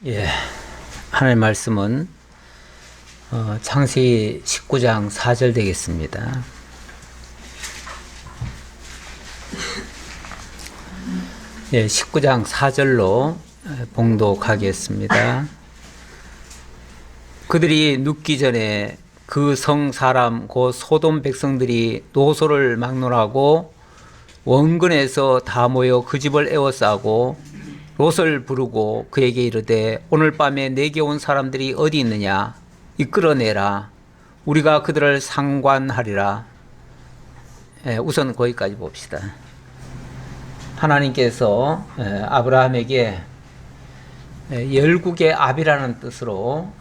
예, 하나님 말씀은 창세기 19장 4절 되겠습니다. 예, 19장 4절로 봉독하겠습니다. 그들이 눕기 전에 그 성 사람 곧 소돔 백성들이 노소를 막론하고 원근에서 다 모여 그 집을 에워싸고 롯을 부르고 그에게 이르되 오늘 밤에 내게 온 사람들이 어디 있느냐 이끌어내라 우리가 그들을 상관하리라. 우선 거기까지 봅시다. 하나님께서 아브라함에게 열국의 압이라는 뜻으로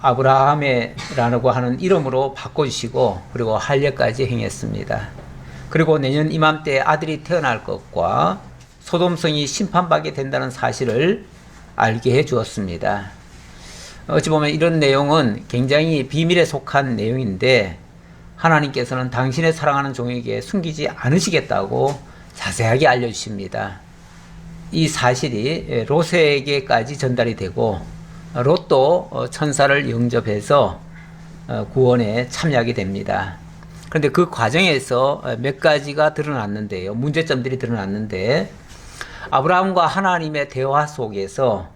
아브라함이라고 하는 이름으로 바꿔주시고 그리고 할례까지 행했습니다. 그리고 내년 이맘때 아들이 태어날 것과 소돔성이 심판받게 된다는 사실을 알게 해 주었습니다. 어찌 보면 이런 내용은 굉장히 비밀에 속한 내용인데 하나님께서는 당신의 사랑하는 종에게 숨기지 않으시겠다고 자세하게 알려주십니다. 이 사실이 롯에게까지 전달이 되고 롯도 천사를 영접해서 구원에 참여하게 됩니다. 그런데 그 과정에서 몇 가지가 드러났는데요. 문제점들이 드러났는데 아브라함과 하나님의 대화 속에서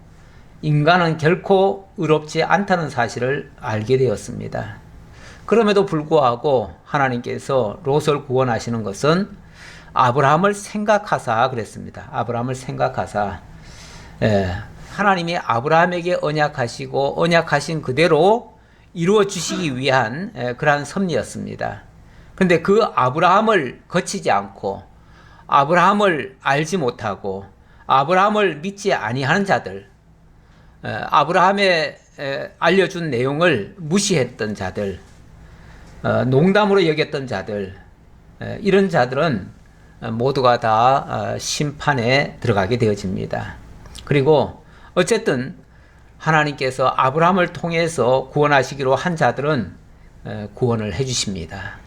인간은 결코 의롭지 않다는 사실을 알게 되었습니다. 그럼에도 불구하고 하나님께서 롯을 구원하시는 것은 아브라함을 생각하사 그랬습니다. 아브라함을 생각하사 하나님이 아브라함에게 언약하시고 언약하신 그대로 이루어 주시기 위한 그러한 섭리였습니다. 그런데 그 아브라함을 거치지 않고 아브라함을 알지 못하고 아브라함을 믿지 아니하는 자들, 아브라함의 알려준 내용을 무시했던 자들, 농담으로 여겼던 자들, 이런 자들은 모두가 다 심판에 들어가게 되어집니다. 그리고 어쨌든 하나님께서 아브라함을 통해서 구원하시기로 한 자들은 구원을 해주십니다.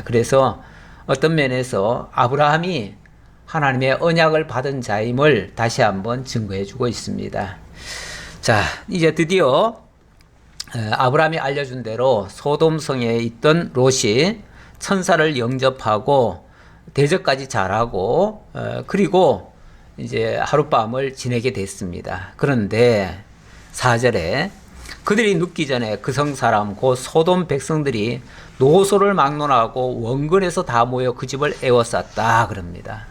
그래서 어떤 면에서 아브라함이 하나님의 언약을 받은 자임을 다시 한번 증거해 주고 있습니다. 자, 이제 드디어 아브라함이 알려준 대로 소돔성에 있던 롯이 천사를 영접하고 대적까지 잘하고 그리고 이제 하룻밤을 지내게 됐습니다. 그런데 4절에 그들이 눕기 전에 그 성 사람 곧 소돔 백성들이 노소를 막론하고 원근에서 다 모여 그 집을 에워쌌다 그럽니다.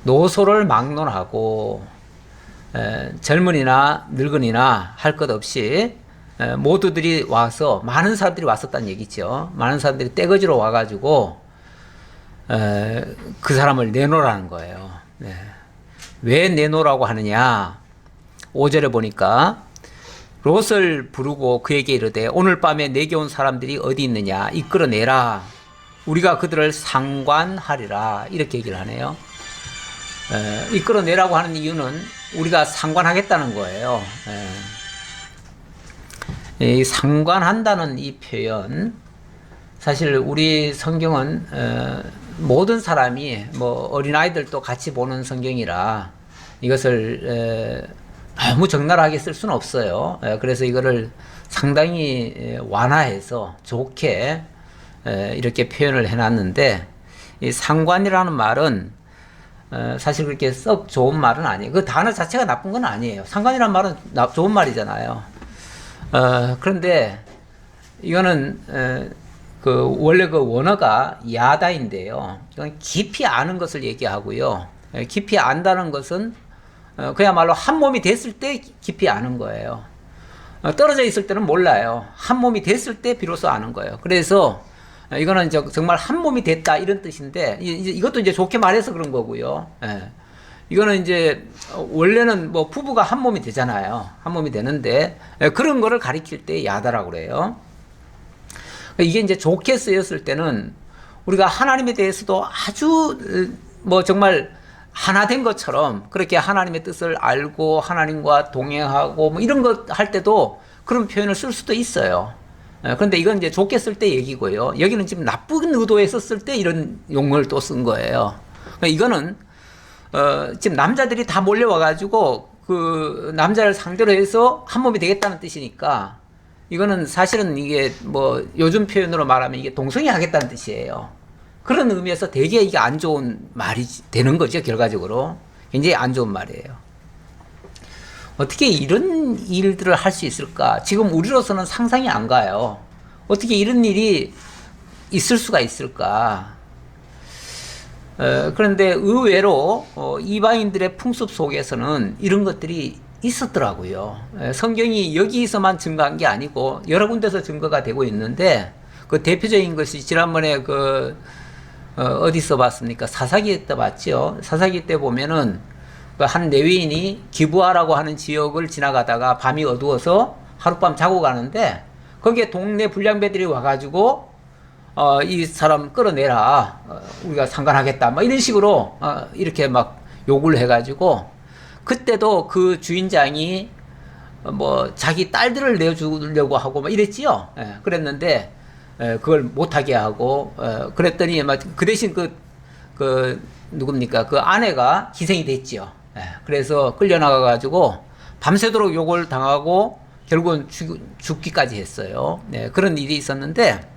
노소를 막론하고 젊은이나 늙은이나 할 것 없이 모두들이 와서 많은 사람들이 왔었다는 얘기죠. 많은 사람들이 떼거지로 와가지고 그 사람을 내놓으라는 거예요. 왜 내놓으라고 하느냐? 5절에 보니까 롯을 부르고 그에게 이르되 오늘 밤에 내게 온 사람들이 어디 있느냐 이끌어내라 우리가 그들을 상관하리라 이렇게 얘기를 하네요. 이끌어내라고 하는 이유는 우리가 상관하겠다는 거예요. 이 상관한다는 이 표현 사실 우리 성경은 모든 사람이 뭐 어린아이들도 같이 보는 성경이라 이것을 너무 적나라하게 쓸 수는 없어요. 그래서 이거를 상당히 완화해서 좋게 이렇게 표현을 해놨는데 이 상관이라는 말은 사실 그렇게 썩 좋은 말은 아니에요. 그 단어 자체가 나쁜 건 아니에요. 상관이라는 말은 좋은 말이잖아요. 그런데 이거는 원래 그 원어가 야다인데요. 이건 깊이 아는 것을 얘기하고요. 깊이 안다는 것은 그야말로 한 몸이 됐을 때 깊이 아는 거예요. 떨어져 있을 때는 몰라요. 한 몸이 됐을 때 비로소 아는 거예요. 그래서 이거는 정말 한 몸이 됐다 이런 뜻인데 이것도 이제 좋게 말해서 그런 거고요. 이거는 이제 원래는 뭐 부부가 한 몸이 되잖아요. 한 몸이 되는데 그런 거를 가리킬 때 야다라고 그래요. 이게 이제 좋게 쓰였을 때는 우리가 하나님에 대해서도 아주 뭐 정말 하나 된 것처럼 그렇게 하나님의 뜻을 알고 하나님과 동행하고 뭐 이런 거 할 때도 그런 표현을 쓸 수도 있어요. 그런데 이건 이제 좋게 쓸 때 얘기고요. 여기는 지금 나쁜 의도에서 쓸 때 이런 용어를 또 쓴 거예요. 이거는 지금 남자들이 다 몰려와가지고 그 남자를 상대로 해서 한 몸이 되겠다는 뜻이니까 이거는 사실은 이게 뭐 요즘 표현으로 말하면 이게 동성애 하겠다는 뜻이에요. 그런 의미에서 되게 이게 안 좋은 말이 되는 거죠. 결과적으로 굉장히 안 좋은 말이에요. 어떻게 이런 일들을 할 수 있을까? 지금 우리로서는 상상이 안 가요. 어떻게 이런 일이 있을 수가 있을까? 그런데 의외로 이방인들의 풍습 속에서는 이런 것들이 있었더라고요. 성경이 여기서만 증거한 게 아니고 여러 군데서 증거가 되고 있는데 그 대표적인 것이 지난번에 그 어디서 봤습니까? 사사기 때 봤죠. 사사기 때 보면은 그 한 레위인이 기브아라고 하는 지역을 지나가다가 밤이 어두워서 하룻밤 자고 가는데 거기에 동네 불량배들이 와가지고 이 사람 끌어내라. 우리가 상관하겠다. 막 이런 식으로 이렇게 막 욕을 해가지고 그때도 그 주인장이 뭐 자기 딸들을 내주려고 하고 막 이랬지요. 예, 그랬는데 그걸 못하게 하고 그랬더니 막 그 대신 그 누굽니까? 그 아내가 희생이 됐지요. 예, 그래서 끌려나가가지고 밤새도록 욕을 당하고 결국은 죽기까지 했어요. 네, 그런 일이 있었는데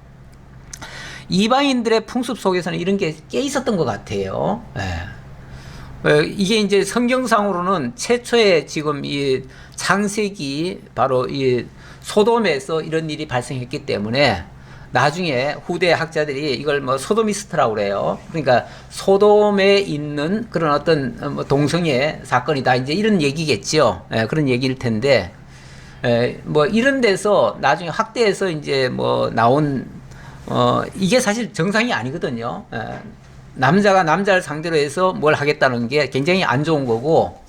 이방인들의 풍습 속에서는 이런 게 꽤 있었던 것 같아요. 이게 이제 성경상으로는 최초의 지금 이 창세기 바로 이 소돔에서 이런 일이 발생했기 때문에 나중에 후대 학자들이 이걸 뭐 소도미스트라고 그래요. 그러니까 소돔에 있는 그런 어떤 뭐 동성애 사건이다. 이제 이런 얘기겠죠. 그런 얘기일 텐데, 뭐 이런 데서 나중에 학대에서 이제 뭐 나온 이게 사실 정상이 아니거든요. 남자가 남자를 상대로 해서 뭘 하겠다는 게 굉장히 안 좋은 거고,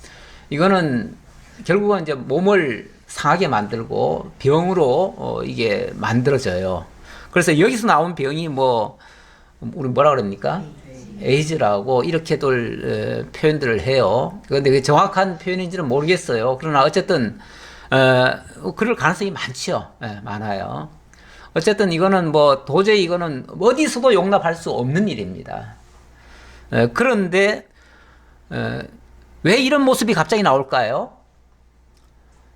이거는 결국은 이제 몸을 상하게 만들고 병으로 이게 만들어져요. 그래서 여기서 나온 병이 뭐 우리 뭐라 그럽니까? 에이즈라고 이렇게들 표현들을 해요. 그런데 그 정확한 표현인지는 모르겠어요. 그러나 어쨌든 그럴 가능성이 많죠. 많아요. 어쨌든 이거는 뭐 도저히 이거는 어디서도 용납할 수 없는 일입니다. 그런데 왜 이런 모습이 갑자기 나올까요?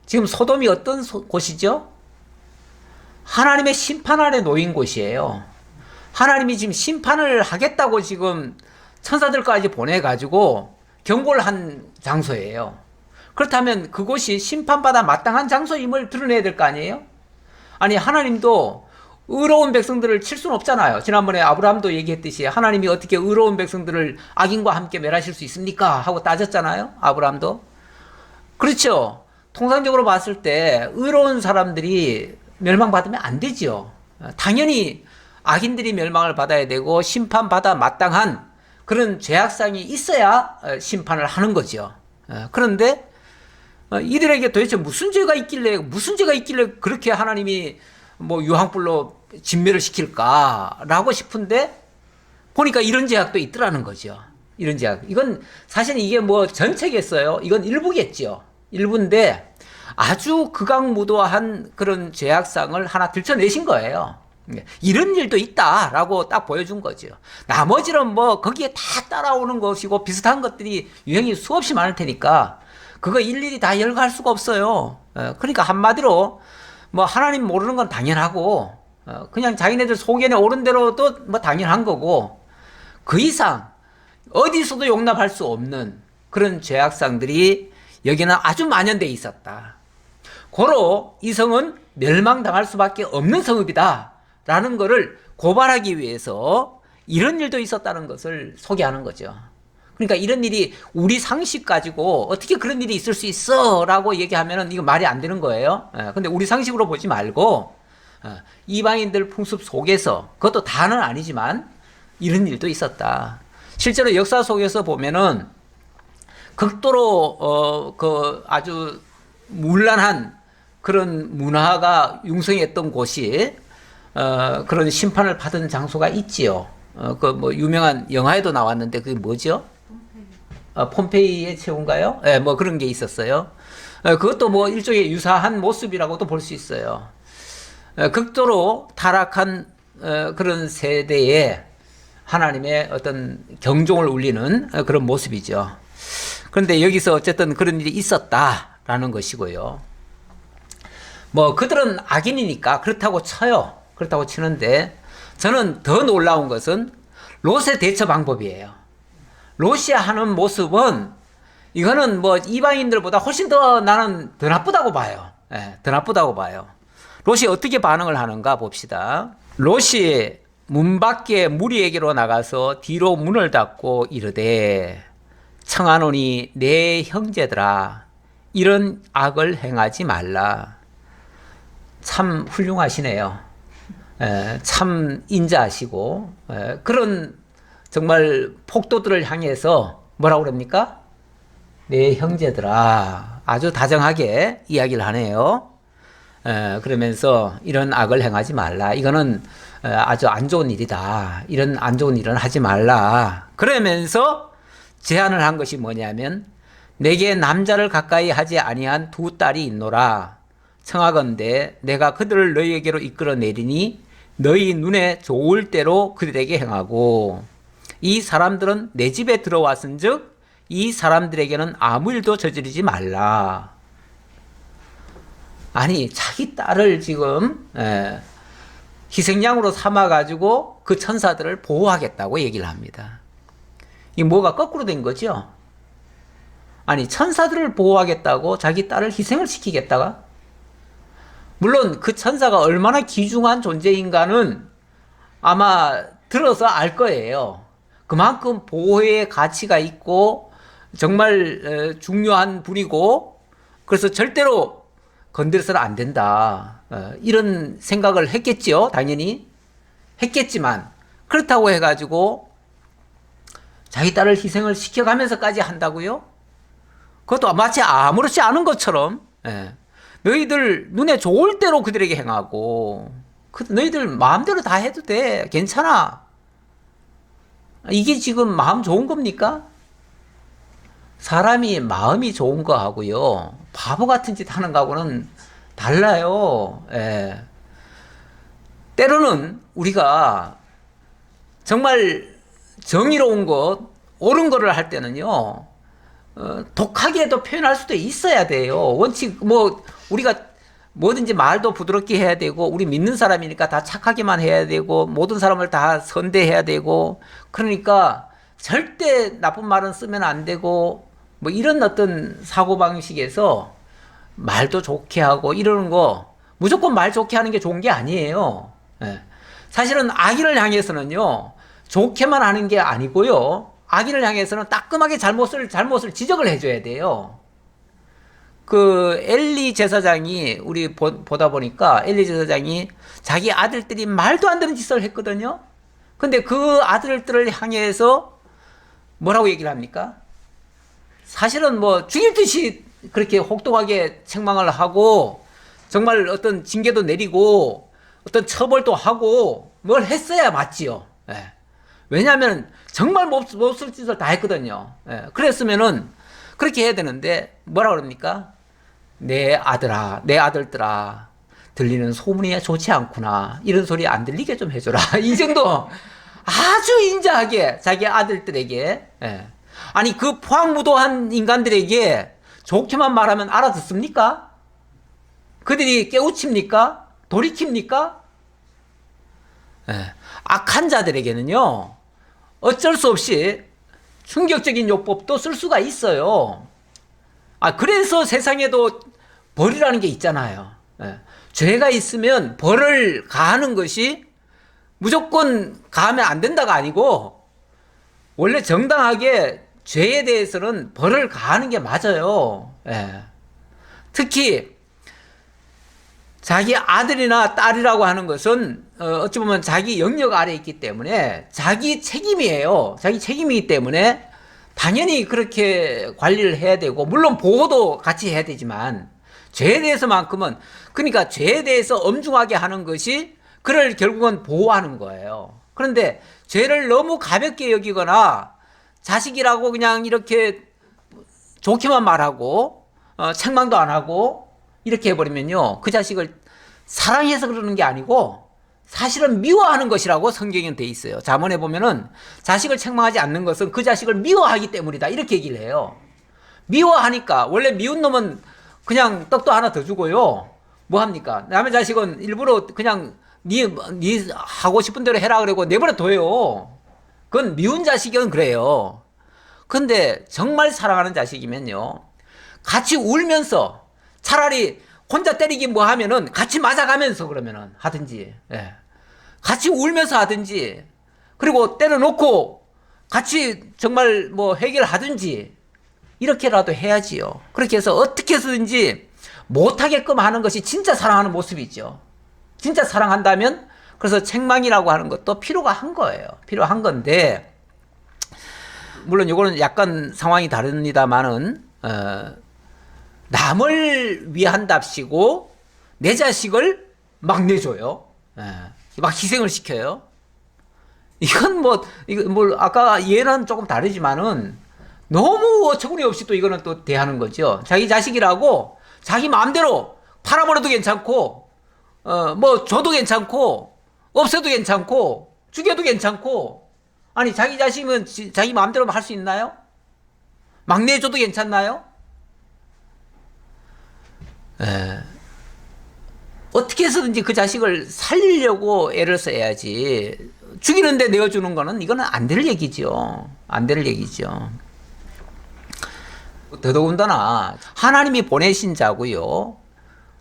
지금 소돔이 어떤 곳이죠? 하나님의 심판 아래 놓인 곳이에요. 하나님이 지금 심판을 하겠다고 지금 천사들까지 보내가지고 경고를 한 장소예요. 그렇다면 그곳이 심판받아 마땅한 장소임을 드러내야 될 거 아니에요? 아니 하나님도 의로운 백성들을 칠 수는 없잖아요. 지난번에 아브라함도 얘기했듯이 하나님이 어떻게 의로운 백성들을 악인과 함께 멸하실 수 있습니까? 하고 따졌잖아요. 아브라함도. 그렇죠. 통상적으로 봤을 때 의로운 사람들이 멸망받으면 안 되죠. 당연히 악인들이 멸망을 받아야 되고 심판받아 마땅한 그런 죄악상이 있어야 심판을 하는 거죠. 그런데 이들에게 도대체 무슨 죄가 있길래 그렇게 하나님이 뭐 유황불로 진멸을 시킬까라고 싶은데 보니까 이런 죄악도 있더라는 거죠. 이런 죄악. 이건 사실 이게 뭐 전체겠어요. 이건 일부겠죠. 일부인데 아주 극악무도한 그런 죄악상을 하나 들춰내신 거예요. 이런 일도 있다라고 딱 보여준 거죠. 나머지는 뭐 거기에 다 따라오는 것이고 비슷한 것들이 유형이 수없이 많을 테니까 그거 일일이 다 열거할 수가 없어요. 그러니까 한마디로 뭐 하나님 모르는 건 당연하고 그냥 자기네들 소견에 오른 대로도 뭐 당연한 거고 그 이상 어디서도 용납할 수 없는 그런 죄악상들이 여기는 아주 만연돼 있었다. 고로 이 성은 멸망당할 수밖에 없는 성읍이다 라는 것을 고발하기 위해서 이런 일도 있었다는 것을 소개하는 거죠. 그러니까 이런 일이 우리 상식 가지고 어떻게 그런 일이 있을 수 있어 라고 얘기하면 이거 말이 안 되는 거예요. 근데 우리 상식으로 보지 말고 이방인들 풍습 속에서 그것도 다는 아니지만 이런 일도 있었다. 실제로 역사 속에서 보면은 극도로 그 아주 문란한 그런 문화가 융성했던 곳이 그런 심판을 받은 장소가 있지요. 그 뭐 유명한 영화에도 나왔는데 그게 뭐죠? 폼페이의 최후인가요? 네, 뭐 그런 게 있었어요. 그것도 뭐 일종의 유사한 모습이라고도 볼 수 있어요. 극도로 타락한 그런 세대에 하나님의 어떤 경종을 울리는 그런 모습이죠. 그런데 여기서 어쨌든 그런 일이 있었다라는 것이고요. 뭐 그들은 악인이니까 그렇다고 쳐요. 그렇다고 치는데 저는 더 놀라운 것은 롯의 대처 방법이에요. 롯이 하는 모습은 이거는 뭐 이방인들보다 훨씬 더 나는 더 나쁘다고 봐요. 예, 더 나쁘다고 봐요. 롯이 어떻게 반응을 하는가 봅시다. 롯이 문 밖에 무리에게로 나가서 뒤로 문을 닫고 이르되 청하노니 내 형제들아 이런 악을 행하지 말라. 참 훌륭하시네요. 참 인자하시고 그런 정말 폭도들을 향해서 뭐라고 그럽니까? 내 형제들아 아주 다정하게 이야기를 하네요. 그러면서 이런 악을 행하지 말라. 이거는 아주 안 좋은 일이다. 이런 안 좋은 일은 하지 말라. 그러면서 제안을 한 것이 뭐냐면 내게 남자를 가까이 하지 아니한 두 딸이 있노라. 청하건대 내가 그들을 너희에게로 이끌어 내리니 너희 눈에 좋을 대로 그들에게 행하고 이 사람들은 내 집에 들어왔은즉 이 사람들에게는 아무 일도 저지르지 말라. 아니 자기 딸을 지금 희생양으로 삼아가지고 그 천사들을 보호하겠다고 얘기를 합니다. 이 뭐가 거꾸로 된 거죠? 아니 천사들을 보호하겠다고 자기 딸을 희생을 시키겠다가? 물론 그 천사가 얼마나 귀중한 존재인가는 아마 들어서 알 거예요. 그만큼 보호의 가치가 있고 정말 중요한 분이고 그래서 절대로 건드려서는 안 된다. 이런 생각을 했겠지요. 당연히 했겠지만 그렇다고 해가지고 자기 딸을 희생을 시켜가면서까지 한다고요? 그것도 마치 아무렇지 않은 것처럼 너희들 눈에 좋을 대로 그들에게 행하고 너희들 마음대로 다 해도 돼. 괜찮아. 이게 지금 마음 좋은 겁니까? 사람이 마음이 좋은 거하고요. 바보 같은 짓 하는 거하고는 달라요. 때로는 우리가 정말 정의로운 것, 옳은 거를 할 때는요, 독하게도 표현할 수도 있어야 돼요. 원칙, 뭐, 우리가 뭐든지 말도 부드럽게 해야 되고, 우리 믿는 사람이니까 다 착하게만 해야 되고, 모든 사람을 다 선대해야 되고, 그러니까 절대 나쁜 말은 쓰면 안 되고, 뭐 이런 어떤 사고방식에서 말도 좋게 하고 이러는 거, 무조건 말 좋게 하는 게 좋은 게 아니에요. 사실은 악인을 향해서는요, 좋게만 하는 게 아니고요, 악인을 향해서는 따끔하게 잘못을 지적을 해줘야 돼요. 그 엘리 제사장이 우리 보다 보니까 엘리 제사장이 자기 아들들이 말도 안 되는 짓을 했거든요. 근데 그 아들들을 향해서 뭐라고 얘기를 합니까? 사실은 뭐 죽일 듯이 그렇게 혹독하게 책망을 하고 정말 어떤 징계도 내리고 어떤 처벌도 하고 뭘 했어야 맞지요. 왜냐하면 정말 못쓸 짓을 다 했거든요. 그랬으면은 그렇게 해야 되는데 뭐라 그럽니까? 내 아들아, 내 아들들아, 들리는 소문이 좋지 않구나. 이런 소리 안 들리게 좀 해줘라. 이 정도 아주 인자하게 자기 아들들에게. 아니 그 포악무도한 인간들에게 좋게만 말하면 알아듣습니까? 그들이 깨우칩니까? 돌이킵니까? 악한 자들에게는요, 어쩔 수 없이 충격적인 요법도 쓸 수가 있어요. 그래서 세상에도 벌이라는 게 있잖아요. 죄가 있으면 벌을 가하는 것이 무조건 가하면 안 된다가 아니고, 원래 정당하게 죄에 대해서는 벌을 가하는 게 맞아요. 특히 자기 아들이나 딸이라고 하는 것은 어찌 보면 자기 영역 아래에 있기 때문에 자기 책임이에요. 자기 책임이기 때문에 당연히 그렇게 관리를 해야 되고, 물론 보호도 같이 해야 되지만 죄에 대해서만큼은, 그러니까 죄에 대해서 엄중하게 하는 것이 그를 결국은 보호하는 거예요. 그런데 죄를 너무 가볍게 여기거나 자식이라고 그냥 이렇게 좋게만 말하고 책망도 안 하고 이렇게 해버리면요, 그 자식을 사랑해서 그러는 게 아니고 사실은 미워하는 것이라고 성경에 돼 있어요. 잠언에 보면은 자식을 책망하지 않는 것은 그 자식을 미워하기 때문이다, 이렇게 얘기를 해요. 미워하니까. 원래 미운 놈은 그냥 떡도 하나 더 주고요. 뭐 합니까? 남의 자식은 일부러 그냥 네 하고 싶은 대로 해라 그러고 내버려 둬요. 그건 미운 자식은 그래요. 근데 정말 사랑하는 자식이면요, 같이 울면서, 차라리 혼자 때리기 뭐 하면은 같이 맞아가면서 그러면은 하든지, 예. 같이 울면서 하든지, 그리고 때려놓고 같이 정말 뭐 해결하든지, 이렇게라도 해야지요. 그렇게 해서 어떻게 해서든지 못하게끔 하는 것이 진짜 사랑하는 모습이죠. 진짜 사랑한다면, 그래서 책망이라고 하는 것도 필요가 한 거예요. 필요한 건데, 물론 이거는 약간 상황이 다릅니다만은, 남을 위한답시고 내 자식을 막 내줘요. 막 희생을 시켜요. 이건 아까 얘는 조금 다르지만은 너무 어처구니 없이 또 이거는 또 대하는 거죠. 자기 자식이라고 자기 마음대로 팔아버려도 괜찮고, 뭐 줘도 괜찮고, 없애도 괜찮고, 죽여도 괜찮고, 아니 자기 자식은 자기 마음대로 할 수 있나요? 막 내줘도 괜찮나요? 어떻게 해서든지 그 자식을 살리려고 애를 써야지, 죽이는데 내어주는 거는 이거는 안 될 얘기죠. 안 될 얘기죠. 더더군다나 하나님이 보내신 자고요,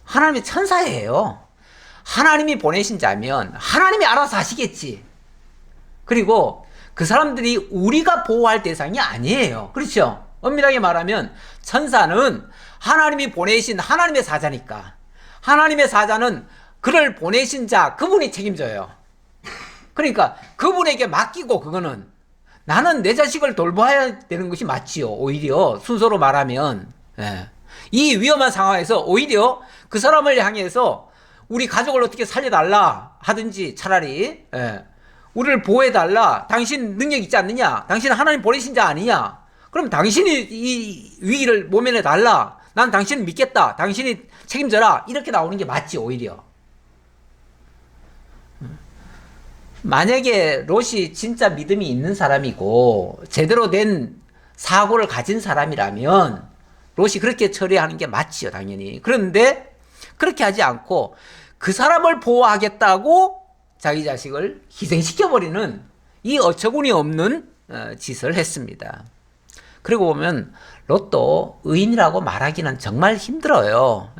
하나님이 천사예요. 하나님이 보내신 자면 하나님이 알아서 하시겠지. 그리고 그 사람들이 우리가 보호할 대상이 아니에요. 그렇죠? 엄밀하게 말하면 천사는 하나님이 보내신 하나님의 사자니까, 하나님의 사자는 그를 보내신 자, 그분이 책임져요. 그러니까 그분에게 맡기고, 그거는 나는 내 자식을 돌봐야 되는 것이 맞지요. 오히려 순서로 말하면, 이 위험한 상황에서 오히려 그 사람을 향해서 우리 가족을 어떻게 살려달라 하든지, 차라리 우리를 보호해달라, 당신 능력 있지 않느냐, 당신은 하나님 보내신 자 아니냐, 그럼 당신이 이 위기를 모면해달라, 난 당신을 믿겠다, 당신이 책임져라, 이렇게 나오는 게 맞지. 오히려 만약에 롯이 진짜 믿음이 있는 사람이고 제대로 된 사고를 가진 사람이라면 롯이 그렇게 처리하는 게 맞지요, 당연히. 그런데 그렇게 하지 않고 그 사람을 보호하겠다고 자기 자식을 희생시켜버리는 이 어처구니 없는 짓을 했습니다. 그리고 보면 롯도 의인이라고 말하기는 정말 힘들어요.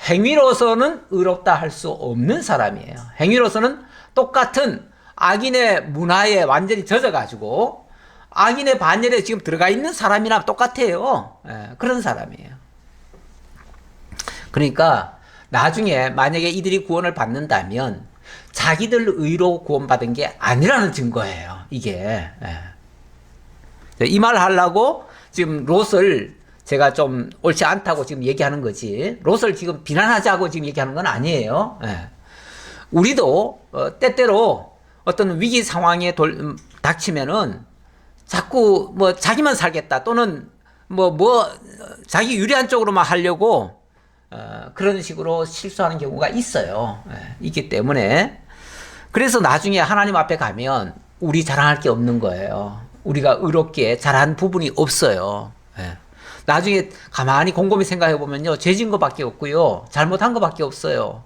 행위로서는 의롭다 할 수 없는 사람이에요. 행위로서는 똑같은 악인의 문화에 완전히 젖어가지고 악인의 반열에 지금 들어가 있는 사람이나 똑같아요. 그런 사람이에요. 그러니까 나중에 만약에 이들이 구원을 받는다면 자기들 의로 구원받은 게 아니라는 증거예요, 이게. 이 말 하려고 지금 롯을 제가 좀 옳지 않다고 지금 얘기하는 거지, 롯을 지금 비난하자고 지금 얘기하는 건 아니에요. 우리도 때때로 어떤 위기 상황에 닥치면은 자꾸 뭐 자기만 살겠다, 또는 자기 유리한 쪽으로만 하려고 그런 식으로 실수하는 경우가 있어요. 있기 때문에, 그래서 나중에 하나님 앞에 가면 우리 자랑할 게 없는 거예요. 우리가 의롭게 잘한 부분이 없어요. 나중에 가만히 곰곰이 생각해 보면요, 죄진 것밖에 없고요, 잘못한 것밖에 없어요.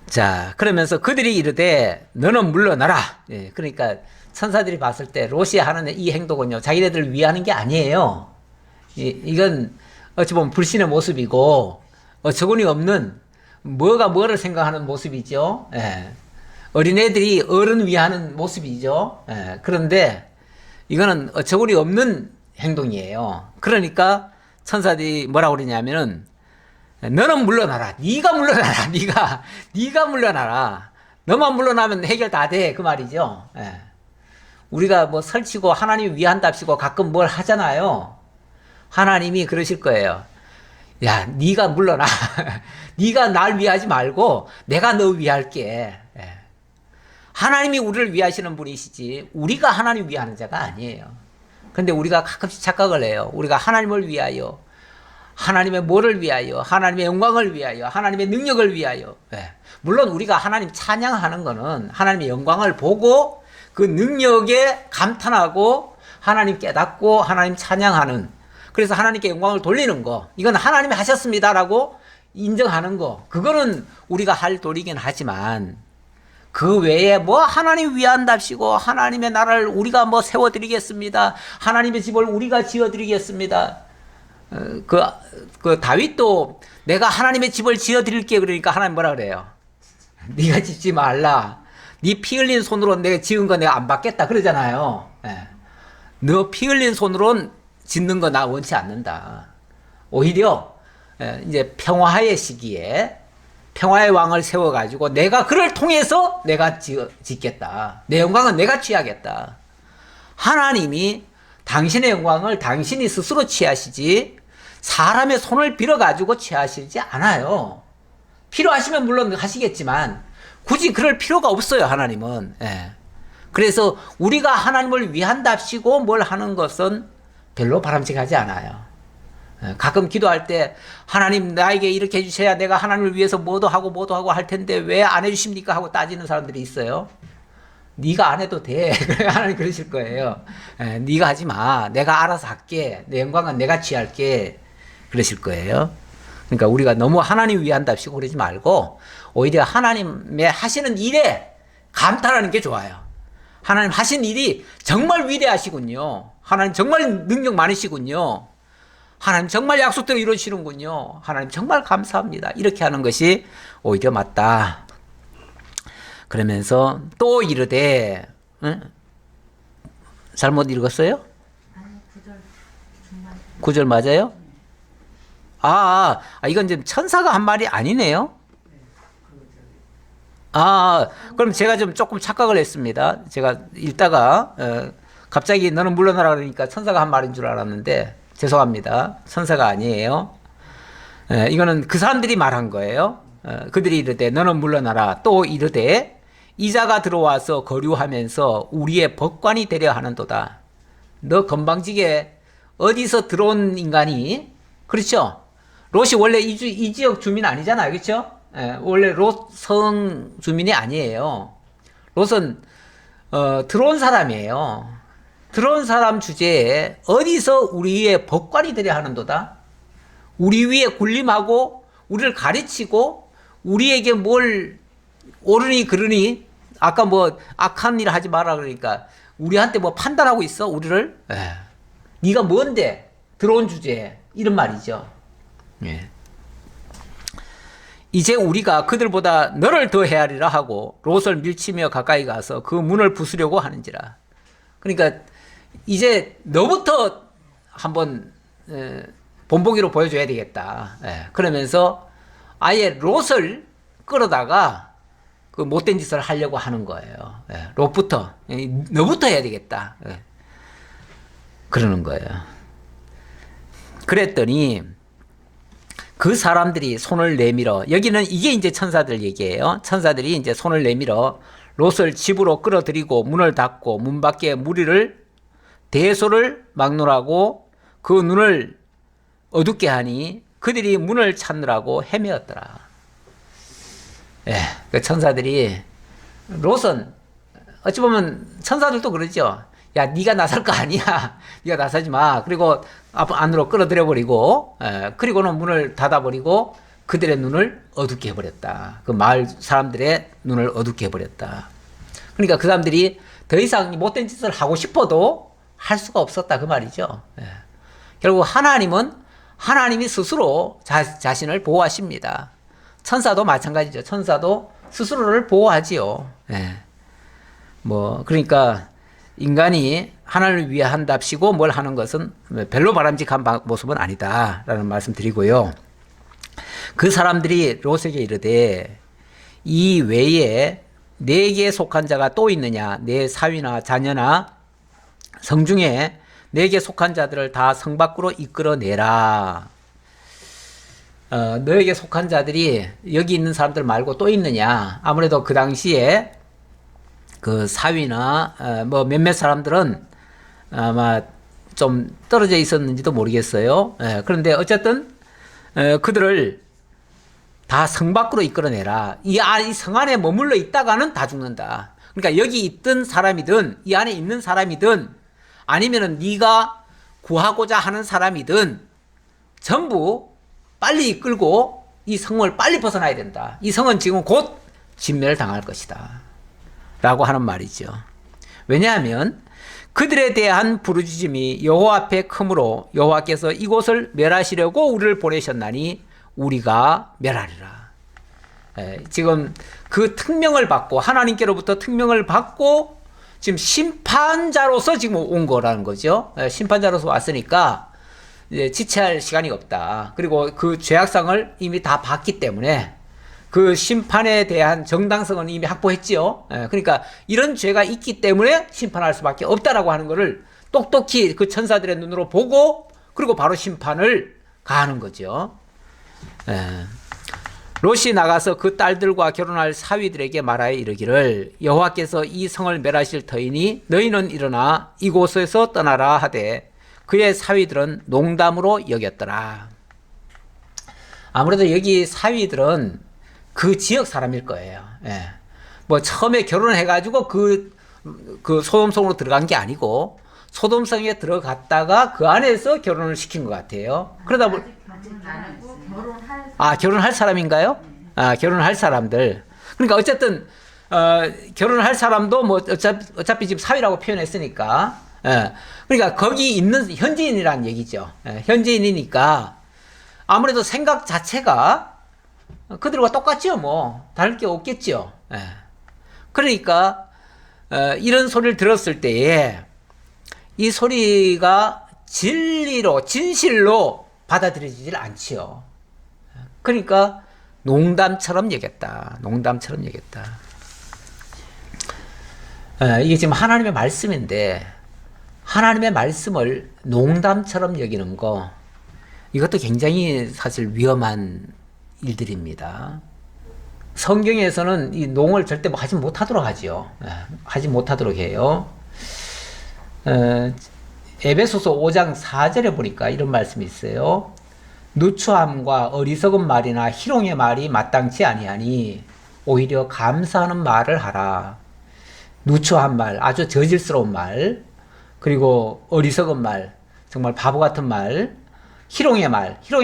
자, 그러면서 그들이 이르되 너는 물러나라. 그러니까 천사들이 봤을 때 롯이 하는 이 행동은요, 자기네들을 위하는 게 아니에요. 이건 어찌 보면 불신의 모습이고 어처구니 없는, 뭐가 뭐를 생각하는 모습이죠. 어린애들이 어른 위하는 모습이죠. 그런데 이거는 어처구니 없는 행동이에요. 그러니까 천사들이 뭐라고 그러냐면은 너는 물러나라. 네가 물러나라. 네가 물러나라. 너만 물러나면 해결 다 돼, 그 말이죠. 우리가 뭐 설치고 하나님이 위한답시고 가끔 뭘 하잖아요. 하나님이 그러실 거예요. 야, 네가 물러나. 네가 날 위하지 말고 내가 너 위할게. 하나님이 우리를 위하시는 분이시지 우리가 하나님 위하는 자가 아니에요. 근데 우리가 가끔씩 착각을 해요. 우리가 하나님을 위하여, 하나님의 뭐를 위하여, 하나님의 영광을 위하여, 하나님의 능력을 위하여. 물론 우리가 하나님 찬양하는 거는 하나님의 영광을 보고 그 능력에 감탄하고 하나님 깨닫고 하나님 찬양하는, 그래서 하나님께 영광을 돌리는 거, 이건 하나님이 하셨습니다라고 인정하는 거, 그거는 우리가 할 도리긴 하지만 그 외에 뭐 하나님 위한답시고 하나님의 나라를 우리가 뭐 세워드리겠습니다, 하나님의 집을 우리가 지어드리겠습니다. 그 다윗도 내가 하나님의 집을 지어드릴게 그러니까 하나님 뭐라 그래요? 네가 짓지 말라. 네 피 흘린 손으로 내가 지은 거 내가 안 받겠다 그러잖아요. 예. 너 피 흘린 손으로 짓는 거 나 원치 않는다. 오히려 이제 평화의 시기에 평화의 왕을 세워가지고 내가 그를 통해서 내가 짓겠다. 내 영광은 내가 취하겠다. 하나님이 당신의 영광을 당신이 스스로 취하시지 사람의 손을 빌어가지고 취하시지 않아요. 필요하시면 물론 하시겠지만 굳이 그럴 필요가 없어요, 하나님은. 예. 그래서 우리가 하나님을 위한답시고 뭘 하는 것은 별로 바람직하지 않아요. 가끔 기도할 때 하나님 나에게 이렇게 해주셔야 내가 하나님을 위해서 뭐도 하고 할 텐데 왜 안 해주십니까 하고 따지는 사람들이 있어요. 네가 안 해도 돼. 하나님 그러실 거예요. 네가 하지 마. 내가 알아서 할게. 내 영광은 내가 취할게. 그러실 거예요. 그러니까 우리가 너무 하나님 위한답시고 그러지 말고 오히려 하나님의 하시는 일에 감탄하는 게 좋아요. 하나님 하신 일이 정말 위대하시군요. 하나님 정말 능력 많으시군요. 하나님 정말 약속대로 이루시는군요. 하나님 정말 감사합니다. 이렇게 하는 것이 오히려 맞다. 그러면서 또 이르되, 응? 잘못 읽었어요? 아니, 9절 중반. 9절 맞아요? 이건 지금 천사가 한 말이 아니네요. 그럼 제가 좀 조금 착각을 했습니다. 제가 읽다가 갑자기 너는 물러나라 그러니까 천사가 한 말인 줄 알았는데 죄송합니다. 천사가 아니에요. 이거는 그 사람들이 말한 거예요. 그들이 이르되 너는 물러나라. 또 이르되 이자가 들어와서 거류하면서 우리의 법관이 되려 하는도다. 너 건방지게 어디서 들어온 인간이, 그렇죠? 롯이 원래 이 지역 주민 아니잖아요. 그렇죠? 원래 롯 성 주민이 아니에요. 롯은 들어온 사람이에요. 들어온 사람 주제에 어디서 우리의 법관이 되려 하는도다. 우리 위에 군림하고 우리를 가르치고 우리에게 뭘 옳으니 그르니, 아까 뭐 악한 일 하지 마라 그러니까 우리한테 뭐 판단하고 있어 우리를? 네가 뭔데 들어온 주제에, 이런 말이죠. 예. 이제 우리가 그들보다 너를 더 헤아리라 하고 롯을 밀치며 가까이 가서 그 문을 부수려고 하는지라. 그러니까 이제 너부터 한번 본보기로 보여줘야 되겠다. 그러면서 아예 롯을 끌어다가 그 못된 짓을 하려고 하는 거예요. 롯부터, 너부터 해야 되겠다. 그러는 거예요. 그랬더니 그 사람들이 손을 내밀어, 여기는 이게 이제 천사들 얘기예요. 천사들이 이제 손을 내밀어 롯을 집으로 끌어들이고 문을 닫고 문 밖에 무리를 대소를 막노라고 그 눈을 어둡게 하니 그들이 문을 찾느라고 헤매었더라. 그 천사들이, 롯은 어찌 보면 천사들도 그러죠. 야, 네가 나설 거 아니야. 네가 나서지 마. 그리고 안으로 끌어들여 버리고, 그리고는 문을 닫아 버리고 그들의 눈을 어둡게 해버렸다. 그 마을 사람들의 눈을 어둡게 해버렸다. 그러니까 그 사람들이 더 이상 못된 짓을 하고 싶어도 할 수가 없었다, 그 말이죠. 결국 하나님은 하나님이 스스로 자신을 보호하십니다. 천사도 마찬가지죠. 천사도 스스로를 보호하지요. 그러니까 인간이 하나님을 위해 한답시고 뭘 하는 것은 별로 바람직한 모습은 아니다라는 말씀 드리고요. 그 사람들이 롯에게 이르되 이 외에 내게 속한 자가 또 있느냐? 내 사위나 자녀나 성중에 내게 속한 자들을 다 성 밖으로 이끌어내라. 너에게 속한 자들이 여기 있는 사람들 말고 또 있느냐? 아무래도 그 당시에 그 사위나 뭐 몇몇 사람들은 아마 좀 떨어져 있었는지도 모르겠어요. 그런데 어쨌든 그들을 다 성 밖으로 이끌어내라. 이 성 안에 머물러 있다가는 다 죽는다. 그러니까 여기 있던 사람이든 이 안에 있는 사람이든 아니면은 네가 구하고자 하는 사람이든 전부 빨리 이끌고 이 성을 빨리 벗어나야 된다. 이 성은 지금 곧 진멸을 당할 것이다. 라고 하는 말이죠. 왜냐하면 그들에 대한 부르짖음이 여호와 앞에 크므로 여호와께서 이곳을 멸하시려고 우리를 보내셨나니 우리가 멸하리라. 지금 그 특명을 받고 하나님께로부터 특명을 받고 지금 심판자로서 지금 온 거라는 거죠. 심판자로서 왔으니까 이제 지체할 시간이 없다. 그리고 그 죄악상을 이미 다 봤기 때문에 그 심판에 대한 정당성은 이미 확보했지요. 그러니까 이런 죄가 있기 때문에 심판할 수밖에 없다라고 하는 것을 똑똑히 그 천사들의 눈으로 보고 그리고 바로 심판을 가하는 거죠. 롯이 나가서 그 딸들과 결혼할 사위들에게 말하여 이르기를 여호와께서 이 성을 멸하실 터이니 너희는 일어나 이곳에서 떠나라 하되 그의 사위들은 농담으로 여겼더라. 아무래도 여기 사위들은 그 지역 사람일 거예요. 뭐 처음에 결혼해가지고 그 소돔성으로 들어간 게 아니고 소돔성에 들어갔다가 그 안에서 결혼을 시킨 것 같아요. 그러다 보니 결혼할 사람인가요? 결혼할 사람들. 그러니까 어쨌든 결혼을 할 사람도 뭐 어차피 지금 사위라고 표현했으니까. 그러니까 거기 있는 현지인이라는 얘기죠. 현지인이니까 아무래도 생각 자체가 그들과 똑같죠. 뭐 다를 게 없겠죠. 그러니까 이런 소리를 들었을 때에 이 소리가 진리로 진실로 받아들여지질 않지요. 그러니까 농담처럼 여겼다. 농담처럼 여겼다. 이게 지금 하나님의 말씀인데 하나님의 말씀을 농담처럼 여기는 거 이것도 굉장히 사실 위험한 일들입니다. 성경에서는 이 농을 절대 뭐 하지 못하도록 하지요. 하지 못하도록 해요. 에베소서 5장 4절에 보니까 이런 말씀이 있어요. 누추함과 어리석은 말이나 희롱의 말이 마땅치 아니하니 오히려 감사하는 말을 하라. 누추한 말, 아주 저질스러운 말, 그리고 어리석은 말, 정말 바보 같은 말, 희롱의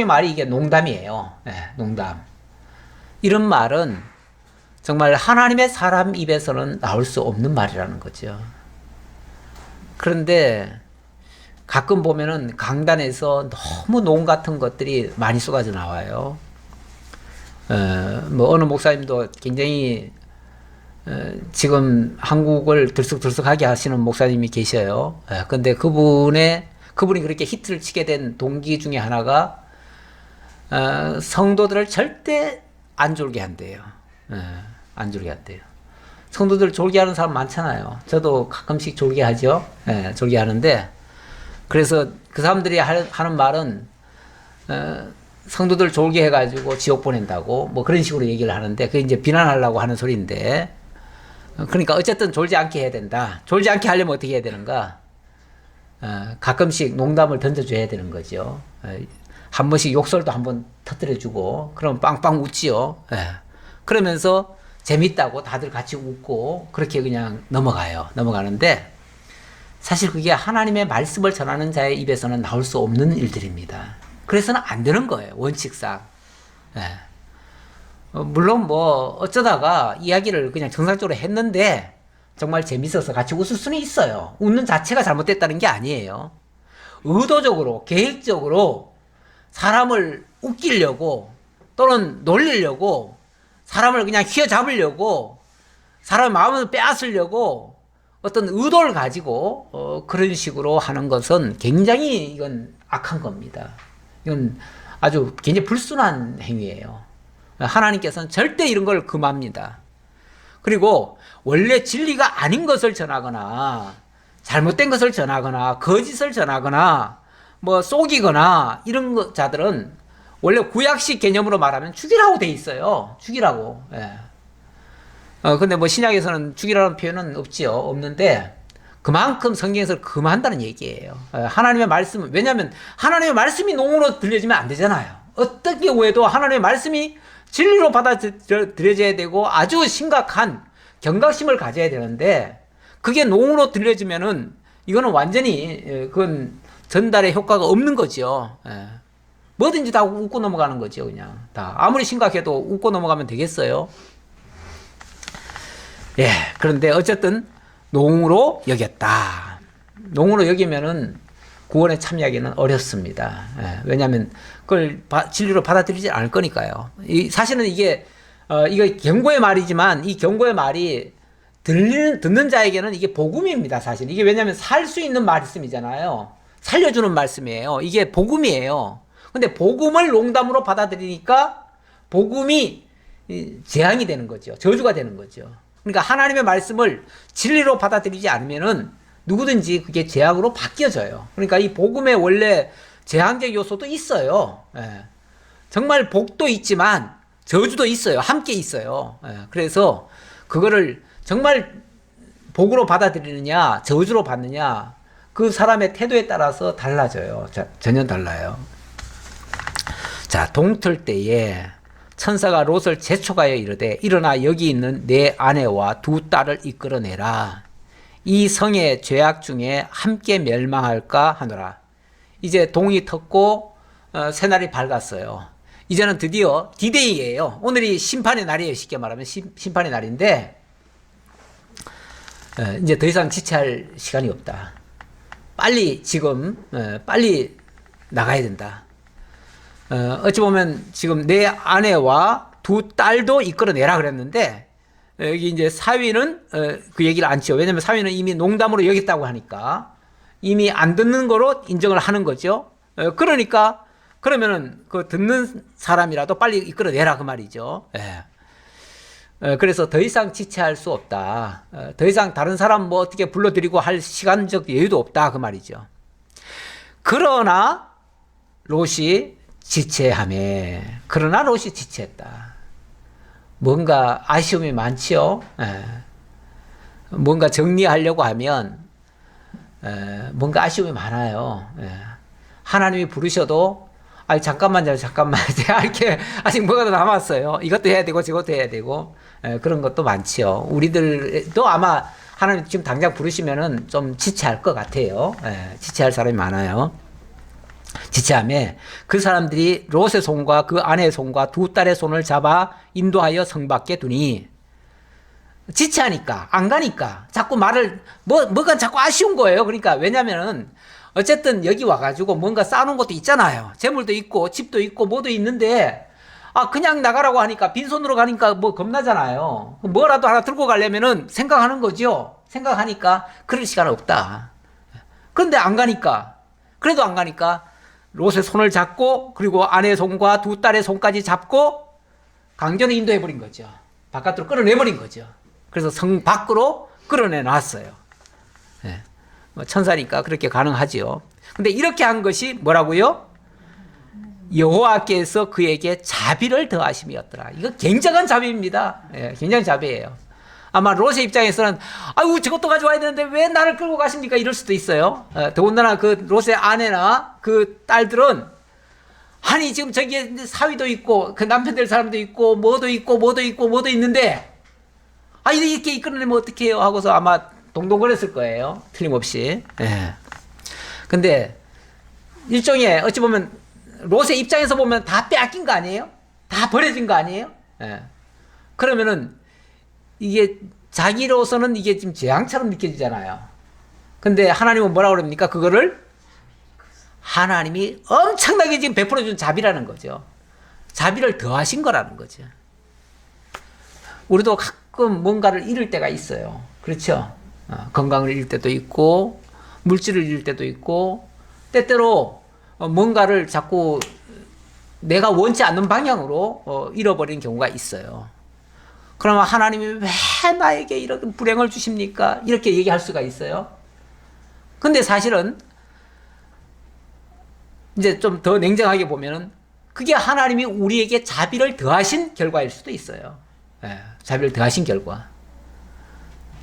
말이 이게 농담이에요. 농담. 이런 말은 정말 하나님의 사람 입에서는 나올 수 없는 말이라는 거죠. 그런데 가끔 보면은 강단에서 너무 농 같은 것들이 많이 쏟아져 나와요. 뭐 어느 목사님도 굉장히 지금 한국을 들썩들썩하게 하시는 목사님이 계셔요. 근데 그분이 그렇게 히트를 치게 된 동기 중에 하나가 성도들을 절대 안 졸게 한대요. 안 졸게 한대요. 성도들 졸게 하는 사람 많잖아요. 저도 가끔씩 졸게 하죠. 졸게 하는데 그래서 그 사람들이 하는 말은 성도들 졸게 해가지고 지옥 보낸다고 뭐 그런 식으로 얘기를 하는데 그게 이제 비난하려고 하는 소리인데 그러니까 어쨌든 졸지 않게 해야 된다. 졸지 않게 하려면 어떻게 해야 되는가? 가끔씩 농담을 던져줘야 되는 거죠. 한 번씩 욕설도 한번 터뜨려주고 그럼 빵빵 웃지요. 그러면서 재밌다고 다들 같이 웃고 그렇게 그냥 넘어가는데 사실 그게 하나님의 말씀을 전하는 자의 입에서는 나올 수 없는 일들입니다. 그래서는 안 되는 거예요. 원칙상. 물론 뭐 어쩌다가 이야기를 그냥 정상적으로 했는데 정말 재밌어서 같이 웃을 수는 있어요. 웃는 자체가 잘못됐다는 게 아니에요. 의도적으로 계획적으로 사람을 웃기려고 또는 놀리려고 사람을 그냥 휘어잡으려고 사람의 마음을 빼앗으려고 어떤 의도를 가지고 그런 식으로 하는 것은 굉장히 이건 악한 겁니다. 이건 아주 굉장히 불순한 행위예요. 하나님께서는 절대 이런 걸 금합니다. 그리고 원래 진리가 아닌 것을 전하거나 잘못된 것을 전하거나 거짓을 전하거나 뭐 속이거나 이런 자들은 원래 구약식 개념으로 말하면 죽이라고 돼 있어요. 죽이라고. 근데 뭐 신약에서는 죽이라는 표현은 없는데 그만큼 성경에서 금한다는 얘기예요. 하나님의 말씀은 왜냐하면 하나님의 말씀이 농으로 들려지면 안 되잖아요. 어떤 경우에도 하나님의 말씀이 진리로 받아들여져야 되고 아주 심각한 경각심을 가져야 되는데 그게 농으로 들려지면은 이거는 완전히 그건 전달의 효과가 없는 거죠. 예. 뭐든지 다 웃고 넘어가는 거죠, 그냥. 다. 아무리 심각해도 웃고 넘어가면 되겠어요? 예. 그런데 어쨌든 농으로 여겼다. 농으로 여기면은 구원에 참여하기는 어렵습니다. 예. 왜냐하면 그걸 진리로 받아들이지 않을 거니까요. 사실은 이게 이거 경고의 말이지만 이 경고의 말이 듣는 자에게는 이게 복음입니다, 사실. 이게 왜냐하면 살 수 있는 말씀이잖아요. 살려주는 말씀이에요. 이게 복음이에요. 근데 복음을 농담으로 받아들이니까 복음이 재앙이 되는 거죠. 저주가 되는 거죠. 그러니까 하나님의 말씀을 진리로 받아들이지 않으면은 누구든지 그게 재앙으로 바뀌어져요. 그러니까 이 복음의 원래 재앙적 요소도 있어요. 예. 정말 복도 있지만 저주도 있어요. 함께 있어요. 예. 그래서 그거를 정말 복으로 받아들이느냐 저주로 받느냐 그 사람의 태도에 따라서 달라져요. 전혀 달라요. 자, 동틀 때에 천사가 롯을 재촉하여 이르되 일어나 여기 있는 내 아내와 두 딸을 이끌어내라. 이 성의 죄악 중에 함께 멸망할까 하노라. 이제 동이 텄고 새날이 밝았어요. 이제는 드디어 디데이예요. 오늘이 심판의 날이에요. 쉽게 말하면 심판의 날인데 이제 더 이상 지체할 시간이 없다. 빨리 지금 빨리 나가야 된다. 어찌 보면 지금 내 아내와 두 딸도 이끌어내라 그랬는데 여기 이제 사위는 그 얘기를 안 치요. 왜냐면 사위는 이미 농담으로 여겼다고 하니까 이미 안 듣는 거로 인정을 하는 거죠. 그러니까 그러면은 그 듣는 사람이라도 빨리 이끌어내라 그 말이죠. 그래서 더 이상 지체할 수 없다. 더 이상 다른 사람 뭐 어떻게 불러들이고 할 시간적 여유도 없다 그 말이죠. 그러나 롯이 지체하매. 그러나 롯이 지체했다. 뭔가 아쉬움이 많지요. 뭔가 정리하려고 하면 뭔가 아쉬움이 많아요. 하나님이 부르셔도 잠깐만요. 이렇게 아직 뭐가 더 남았어요. 이것도 해야 되고 저것도 해야 되고 그런 것도 많지요. 우리들도 아마 하나님 지금 당장 부르시면은 좀 지체할 것 같아요. 지체할 사람이 많아요. 지체하며 그 사람들이 롯의 손과 그 아내의 손과 두 딸의 손을 잡아 인도하여 성 밖에 두니 지체하니까 안 가니까 자꾸 말을 뭐가 자꾸 아쉬운 거예요. 그러니까 왜냐면은 어쨌든 여기 와가지고 뭔가 쌓아놓은 것도 있잖아요. 재물도 있고 집도 있고 뭐도 있는데 그냥 나가라고 하니까 빈손으로 가니까 뭐 겁나잖아요. 뭐라도 하나 들고 가려면은 생각하는 거죠. 생각하니까 그럴 시간 없다. 그런데 안 가니까 그래도 안 가니까 롯의 손을 잡고 그리고 아내의 손과 두 딸의 손까지 잡고 강제로 인도해버린 거죠. 바깥으로 끌어내버린 거죠. 그래서 성 밖으로 끌어내놨어요. 천사니까 그렇게 가능하지요. 근데 이렇게 한 것이 뭐라고요? 여호와께서 그에게 자비를 더하심이었더라. 이거 굉장한 자비입니다. 굉장히 자비예요. 아마 롯의 입장에서는 아이고 저것도 가져와야 되는데 왜 나를 끌고 가십니까? 이럴 수도 있어요. 더군다나 그 롯의 아내나 그 딸들은 아니 지금 저기에 사위도 있고 그 남편 될 사람도 있고 뭐도 있는데 이렇게 이끌어내면 어떡해요 하고서 아마 동동거렸을 거예요. 틀림없이. 근데 일종의 어찌 보면 롯의 입장에서 보면 다 빼앗긴 거 아니에요? 다 버려진 거 아니에요? 그러면은 이게 자기로서는 이게 지금 재앙처럼 느껴지잖아요. 근데 하나님은 뭐라고 그럽니까? 그거를 하나님이 엄청나게 지금 베풀어준 자비라는 거죠. 자비를 더하신 거라는 거죠. 우리도 가끔 뭔가를 잃을 때가 있어요. 그렇죠? 건강을 잃을 때도 있고 물질을 잃을 때도 있고 때때로 뭔가를 자꾸 내가 원치 않는 방향으로 잃어버리는 경우가 있어요. 그러면 하나님이 왜 나에게 이런 불행을 주십니까? 이렇게 얘기할 수가 있어요. 근데 사실은 이제 좀 더 냉정하게 보면은 그게 하나님이 우리에게 자비를 더하신 결과일 수도 있어요. 자비를 더하신 결과.